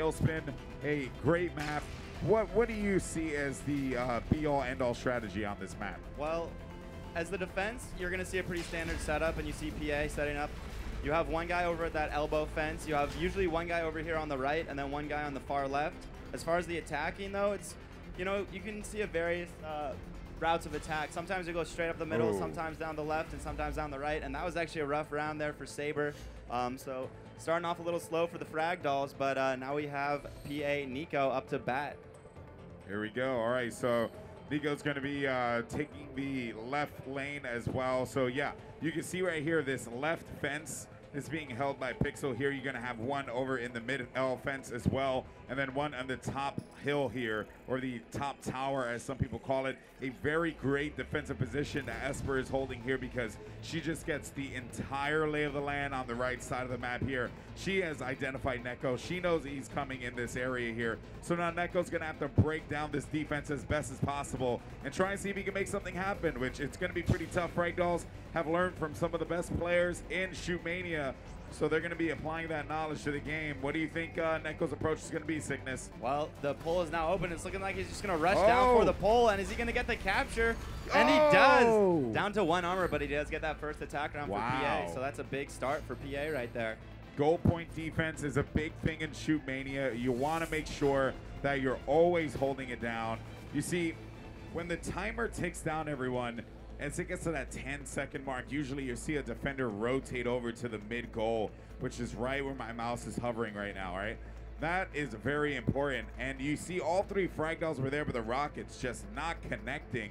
tail spin, a great map. What do you see as the be-all, end-all strategy on this map? Well, as the defense, you're going to see a pretty standard setup, and you see PA setting up. You have one guy over at that elbow fence. You have usually one guy over here on the right, and then one guy on the far left. As far as the attacking, though, it's, you know, you can see a various routes of attack. Sometimes you go straight up the middle, sometimes down the left, and sometimes down the right. And that was actually a rough round there for Saber. So starting off a little slow for the Frag dolls, but now we have PA Nico up to bat. Here we go. All right, so Nico's going to be taking the left lane as well. So yeah, you can see right here this left fence is being held by Pixel. Here you're going to have one over in the mid L fence as well, and then one on the top hill here, or the top tower as some people call it. A very great defensive position that Esper is holding here, because she just gets the entire lay of the land on the right side of the map here. She has identified Neko. She knows he's coming in this area here. So now Neko's going to have to break down this defense as best as possible and try and see if he can make something happen, which it's going to be pretty tough. Frag dolls have learned from some of the best players in Shootmania, so they're going to be applying that knowledge to the game. What do you think Neko's approach is going to be, Sickness? Well, the pole is now open. It's looking like he's just going to rush down for the pole, and is he going to get the capture? And he does! Down to 1 armor, but he does get that first attack round for PA, so that's a big start for PA right there. Goal point defense is a big thing in Shootmania. You want to make sure that you're always holding it down. You see, when the timer ticks down, everyone, as it gets to that 10-second mark, usually you see a defender rotate over to the mid goal, which is right where my mouse is hovering right now, right? That is very important. And you see all 3 frag dolls were there, but the rocket's just not connecting.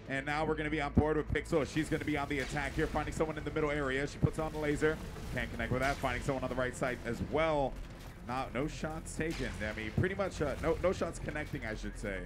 And now we're going to be on board with Pixel. She's going to be on the attack here, finding someone in the middle area. She puts on the laser. Can't connect with that. Finding someone on the right side as well. No shots taken. I mean, pretty much no shots connecting, I should say.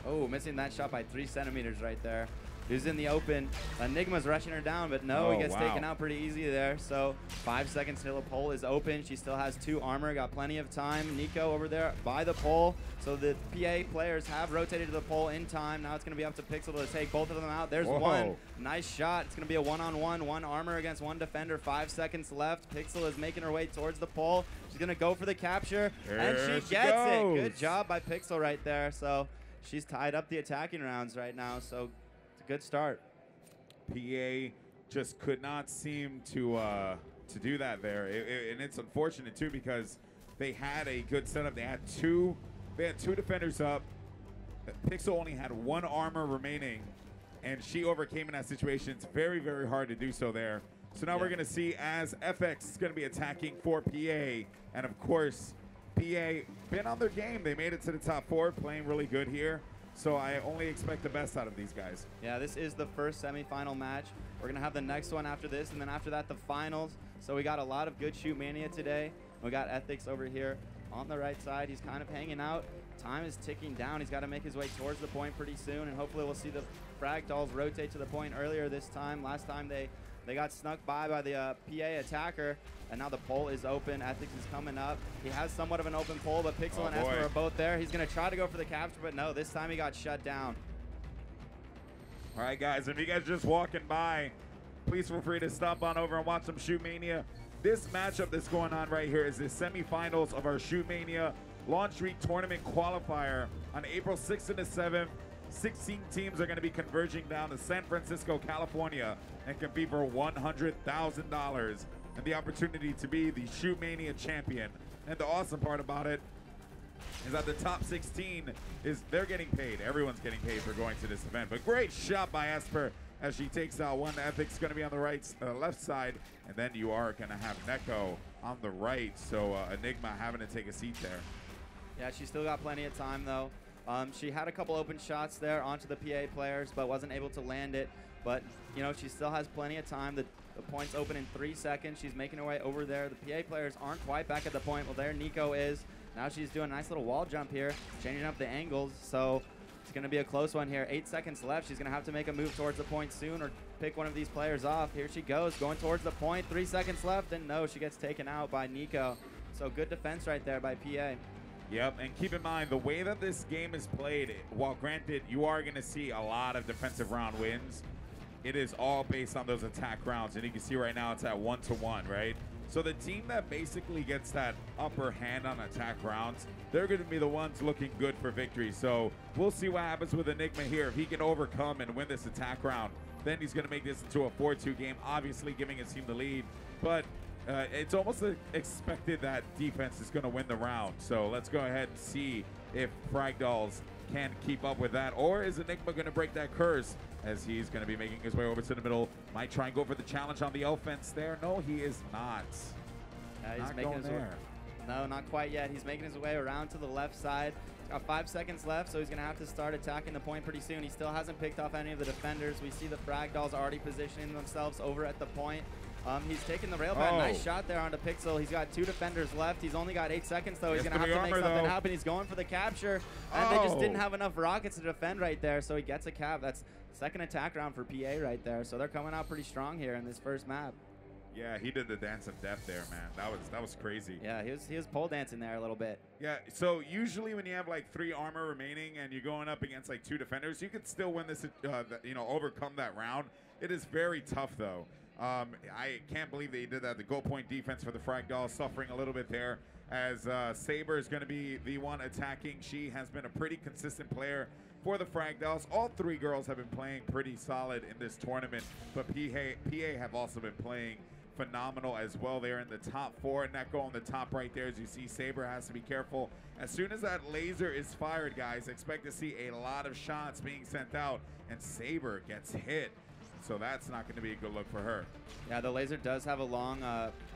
Oh, missing that shot by 3 centimeters right there. Who's in the open? Enigma's rushing her down, but no, he gets taken out pretty easy there. So 5 seconds till the pole is open. She still has 2 armor, got plenty of time. Nico over there by the pole. So the PA players have rotated to the pole in time. Now it's going to be up to Pixel to take both of them out. There's one. Nice shot. It's going to be a one-on-one, 1 armor against 1 defender. 5 seconds left. Pixel is making her way towards the pole. She's going to go for the capture, and she gets it. Good job by Pixel right there. So she's tied up the attacking rounds right now. So good start. PA just could not seem to do that there, and it's unfortunate too, because they had a good setup. They had two defenders up. Pixel only had 1 armor remaining, and she overcame in that situation. It's very, very hard to do so there. So now we're going to see as FX is going to be attacking for PA, and of course PA been on their game. They made it to the top 4, playing really good here. So I only expect the best out of these guys. Yeah, this is the first semifinal match. We're going to have the next one after this, and then after that, the finals. So we got a lot of good Shootmania today. We got Ethics over here on the right side. He's kind of hanging out. Time is ticking down. He's got to make his way towards the point pretty soon, and hopefully we'll see the Frag dolls rotate to the point earlier this time. Last time they got snuck by the PA attacker, and now the pole is open. Ethics is coming up. He has somewhat of an open pole, but Pixel and Esper are both there. He's going to try to go for the capture, but no, this time he got shut down. All right, guys, if you guys are just walking by, please feel free to stop on over and watch some Shootmania. This matchup that's going on right here is the semifinals of our Shootmania Launch Week Tournament Qualifier on April 6th and the 7th. 16 teams are going to be converging down to San Francisco, California, and compete for $100,000 and the opportunity to be the Shootmania champion. And the awesome part about it is that the top 16 they're getting paid. Everyone's getting paid for going to this event. But great shot by Esper as she takes out one. Ethic's going to be on the left side, and then you are going to have Neko on the right. So Enigma having to take a seat there. Yeah, she's still got plenty of time though. She had a couple open shots there onto the PA players, but wasn't able to land it. But, you know, she still has plenty of time. The point's open in 3 seconds. She's making her way over there. The PA players aren't quite back at the point. Well, there Nico is. Now she's doing a nice little wall jump here, changing up the angles. So it's going to be a close one here. 8 seconds left. She's going to have to make a move towards the point soon or pick one of these players off. Here she goes, going towards the point. 3 seconds left, and no, she gets taken out by Nico. So good defense right there by PA. Yep, and keep in mind, the way that this game is played, while granted you are going to see a lot of defensive round wins, it is all based on those attack rounds. And you can see right now it's at 1-1, right? So the team that basically gets that upper hand on attack rounds, they're going to be the ones looking good for victory. So we'll see what happens with Enigma here. If he can overcome and win this attack round, then he's going to make this into a 4-2 game, obviously giving his team the lead. But it's almost expected that defense is going to win the round. So let's go ahead and see if Frag Dolls can keep up with that, or is Enigma going to break that curse as he's going to be making his way over to the middle. Might try and go for the challenge on the offense there. No, he is not. He's not making going his there. way. No, not quite yet. He's making his way around to the left side. He's got 5 seconds left, so he's going to have to start attacking the point pretty soon. He still hasn't picked off any of the defenders. We see the Frag Dolls already positioning themselves over at the point. He's taking the rail pad. Nice shot there onto Pixel. He's got 2 defenders left. He's only got 8 seconds, though. He's going to have to make something happen. He's going for the capture, and they just didn't have enough rockets to defend right there, so he gets a cap. That's second attack round for PA right there, so they're coming out pretty strong here in this first map. Yeah, he did the dance of death there, man. That was crazy. Yeah, he was pole dancing there a little bit. Yeah, so usually when you have like 3 armor remaining and you're going up against like 2 defenders, you can still win this, overcome that round. It is very tough though. I can't believe that he did that. The goal point defense for the Frag Dolls suffering a little bit there, as Saber is going to be the one attacking. She has been a pretty consistent player for the Frag Dolls. All 3 girls have been playing pretty solid in this tournament, but PA have also been playing phenomenal as well. They're in the top 4. Neko on the top right there. As you see, Saber has to be careful. As soon as that laser is fired, guys, expect to see a lot of shots being sent out, and Saber gets hit. So that's not going to be a good look for her. Yeah, the laser does have a long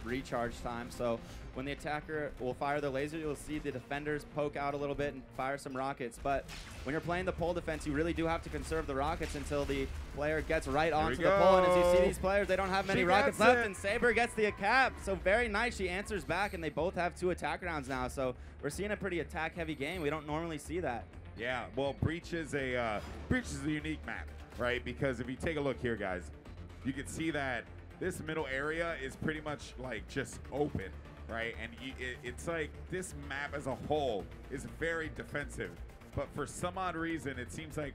recharge time, so when the attacker will fire the laser, you'll see the defenders poke out a little bit and fire some rockets. But when you're playing the pole defense, you really do have to conserve the rockets until the player gets right onto the pole. And as you see these players, they don't have many rockets left, and Saber gets the cap. So very nice. She answers back, and they both have 2 attack rounds now. So we're seeing a pretty attack-heavy game. We don't normally see that. Yeah, well, Breach is a unique map, right? Because if you take a look here, guys, you can see that this middle area is pretty much like just open, right? And it's like this map as a whole is very defensive, but for some odd reason, it seems like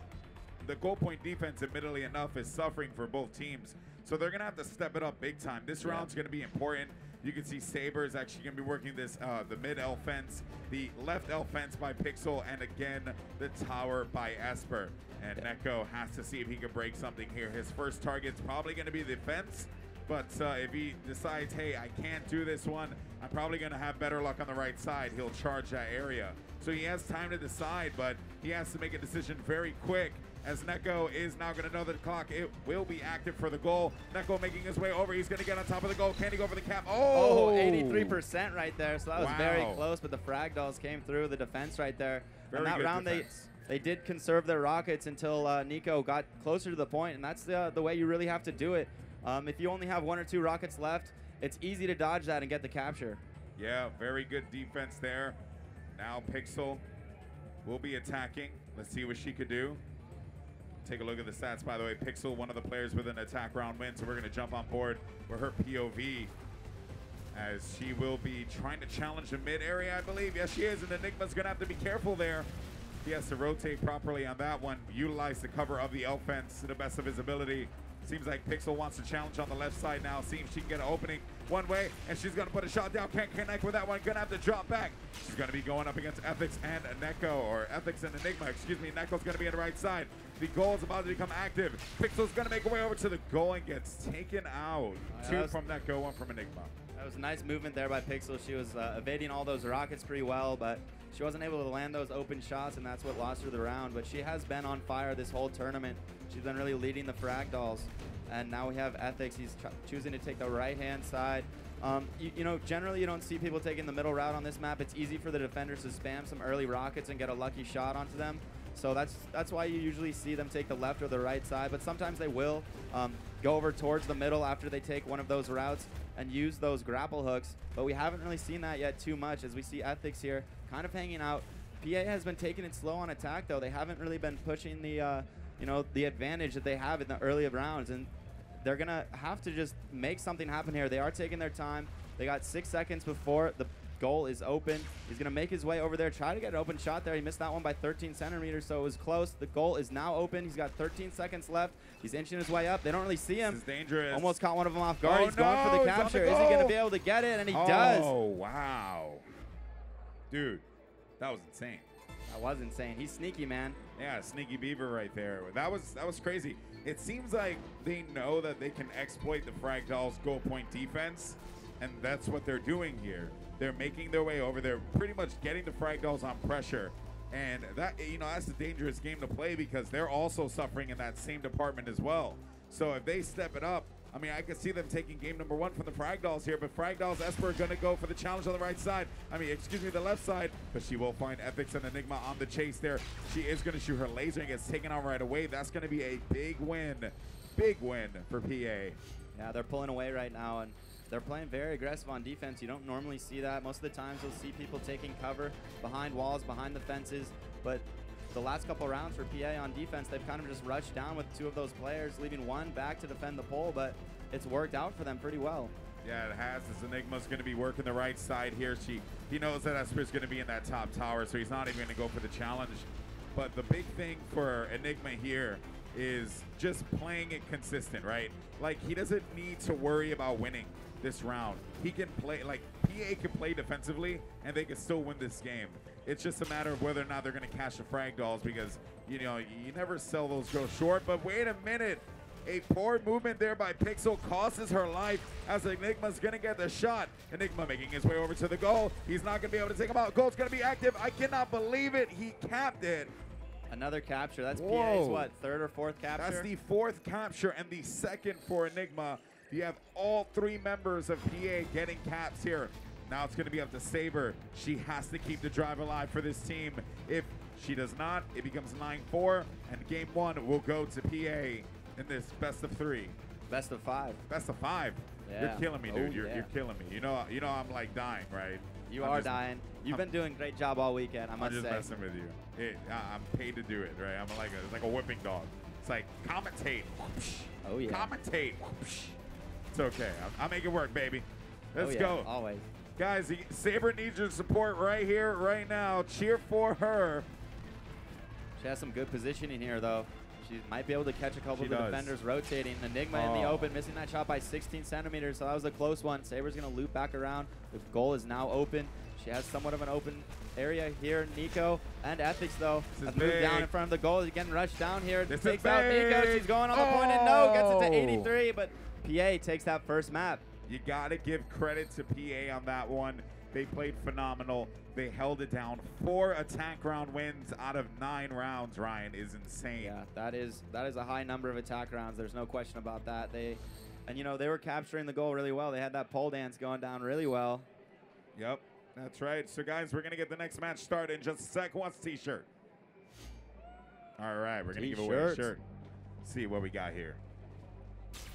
the goal point defense, admittedly enough, is suffering for both teams. So they're gonna have to step it up big time. This round's gonna be important. You can see Saber is actually going to be working this the mid L fence, the left L fence by Pixel, and again the tower by Esper. And Neko has to see if he can break something here. His first target's probably going to be the fence, but if he decides, hey, I can't do this one, I'm probably going to have better luck on the right side, he'll charge that area. So he has time to decide, but he has to make a decision very quick, as Neko is now going to know that the clock, it will be active for the goal. Neko making his way over. He's going to get on top of the goal. Can he go for the cap? Oh! 83% right there. So that was very close, but the Frag Dolls came through the defense right there. Very and that round, they did conserve their rockets until Nico got closer to the point, and that's the way you really have to do it. If you only have 1 or 2 rockets left, it's easy to dodge that and get the capture. Yeah, very good defense there. Now Pixel will be attacking. Let's see what she could do. Take a look at the stats, by the way. Pixel, one of the players with an attack round win, so we're going to jump on board for her POV, as she will be trying to challenge the mid area, I believe. Yes, she is, and Enigma's going to have to be careful there. He has to rotate properly on that one, utilize the cover of the L fence to the best of his ability. Seems like Pixel wants to challenge on the left side now. See if she can get an opening one way, and she's going to put a shot down. Can't connect with that one. Going to have to drop back. She's going to be going up against Ethics and Neko, or Ethics and Enigma. Excuse me. Neko's going to be on the right side. The goal is about to become active. Pixel's going to make her way over to the goal and gets taken out. 2 from Neko, 1 from Enigma. That was a nice movement there by Pixel. She was evading all those rockets pretty well, but she wasn't able to land those open shots, and that's what lost her the round. But she has been on fire this whole tournament. She's been really leading the Frag Dolls. And now we have Ethics. He's choosing to take the right-hand side. Generally you don't see people taking the middle route on this map. It's easy for the defenders to spam some early rockets and get a lucky shot onto them. So that's why you usually see them take the left or the right side. But sometimes they will go over towards the middle after they take one of those routes and use those grapple hooks. But we haven't really seen that yet too much, as we see Ethics here kind of hanging out. PA has been taking it slow on attack, though. They haven't really been pushing the the advantage that they have in the early rounds, and they're gonna have to just make something happen here. They are taking their time. They got 6 seconds before the goal is open. He's going to make his way over there, try to get an open shot there. He missed that one by 13 centimeters, so it was close. The goal is now open. He's got 13 seconds left. He's inching his way up. They don't really see him. This is dangerous. Almost caught one of them off guard. Oh, He's going for the capture. Is he going to be able to get it? And he does. Oh, wow. Dude, that was insane. That was insane. He's sneaky, man. Yeah, sneaky beaver right there. That was crazy. It seems like they know that they can exploit the Frag Dolls' goal point defense, and that's what they're doing here. They're making their way over. They're pretty much getting the Frag Dolls on pressure, and that, you know, that's a dangerous game to play because they're also suffering in that same department as well. So if they step it up, I mean, I could see them taking game number 1 from the Frag Dolls here, but Frag Dolls Esper are going to go for the challenge on the right side. I mean, excuse me, the left side, but she will find Ethics and Enigma on the chase there. She is going to shoot her laser and gets taken out right away. That's going to be a big win for PA. Yeah, they're pulling away right now, and they're playing very aggressive on defense. You don't normally see that. Most of the times you'll see people taking cover behind walls, behind the fences, but the last couple rounds for PA on defense, they've kind of just rushed down with 2 of those players, leaving 1 back to defend the pole, but it's worked out for them pretty well. Yeah, it has. As Enigma's going to be working the right side here. He knows that Esper's going to be in that top tower, so he's not even going to go for the challenge. But the big thing for Enigma here is just playing it consistent, right? Like, he doesn't need to worry about winning this round. He can play, like, PA can play defensively, and they can still win this game. It's just a matter of whether or not they're going to catch the Frag Dolls because, you know, you never sell those girls short. But wait a minute. A poor movement there by Pixel causes her life as Enigma's going to get the shot. Enigma making his way over to the goal. He's not going to be able to take him out. Goal's going to be active. I cannot believe it. He capped it. Another capture. That's Whoa. PA's, what, 3rd or 4th capture? That's the 4th capture and the 2nd for Enigma. You have all 3 members of PA getting caps here. Now it's going to be up to Saber. She has to keep the drive alive for this team. If she does not, it becomes 9-4, and game 1 will go to PA in this best of 3. Best of 5. Best of 5. Yeah. You're killing me, dude. Oh, You're yeah. killing me. You know I'm like dying, right? You are dying. You've been doing a great job all weekend, I must say. I'm just messing with you. I'm paid to do it, right? I'm like it's like a whipping dog. It's like commentate. Oh yeah. Commentate. It's okay. I'll make it work, baby. Let's go. Always. Guys, Saber needs your support right here, right now. Cheer for her. She has some good positioning here, though. She might be able to catch a couple of the defenders rotating. Enigma in the open, missing that shot by 16 centimeters, so that was a close one. Saber's going to loop back around. The goal is now open. She has somewhat of an open area here. Nico and Ethics, though, have moved down in front of the goal. He's getting rushed down here. Takes out Nico. She's going on the point, and no, gets it to 83, but PA takes that first map. You got to give credit to PA on that one. They played phenomenal. They held it down. 4 attack round wins out of 9 rounds, Ryan, is insane. Yeah, that is a high number of attack rounds. There's no question about that. And you know, they were capturing the goal really well. They had that pole dance going down really well. Yep, that's right. So guys, we're gonna get the next match started in just a sec. Who wants a t-shirt? All right, we're gonna give away a shirt. See what we got here.